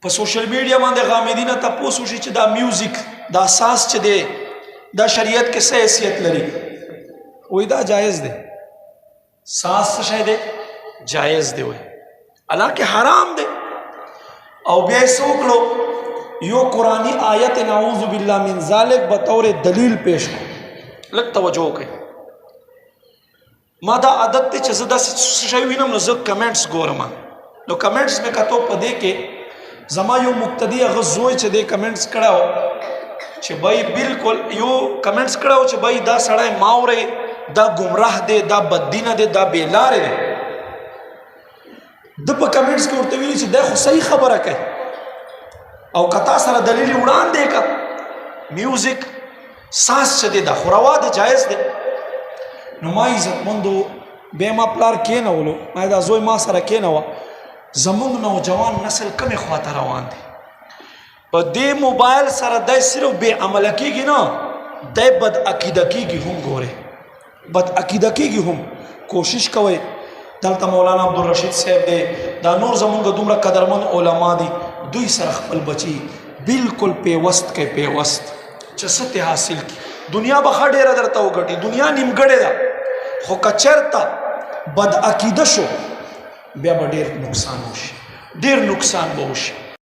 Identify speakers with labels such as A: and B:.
A: په سوشل میډیا باندې غامدینه تاسو شي چې دا میوزیک دا ساز چې دی دا شریعت کې څه حیثیت لري وای دا جایز دی ساز څه شی دی جایز دی وای حالانکه حرام دی او بیا یې څه وکړو یو قرآنی آیت نعوذ باللہ من ذالک بطور دلیل پیش کړو لږ توجه وکړئ ما دا عادت دی چې زه داسې شی وینم نو زه کمنټس ګورم نو کمنټس مې کتو په دې کې زما یو مقتدي هغه زوی چې دی کمنټس کړی و چې بای بالکل یو کمنټس کړی و چې بای دا سړی ماوری دا ګمراه دی دا بددینه دی دا بېلارې دی د په کمنټس کې ورته ویلي چې دی خو صحیح خبره کوي او کتا سره دلیل وړاندې کړه میوزیک ساز چې دی دا خو روا دی جایز دی نو ما عزتمندو بیا ما پلار کېنولو ما دا زوی ما سره کېنوه زمونږ نوجوان نسل کمې خواته روان دی په دې موبایل سره دی صرف بې عمله کېږي نه دی بد عقیده کېږي هم ګورې بد عقیده کېږي هم کوشش کوئ دلته مولانا عبدالرشید صاحب دی دا نور زمونږ دومره قدرمن علما دي دوی سره خپل بچي بالکل پیوست کوي پیوست چې څه ته حاصل کړي دنیا به ښه ډېره درته وګټي دنیا نیمګړې ده خو که چېرته بد عقیده شو بیا به ډېر نقصان وشي ډېر نقصان به وشي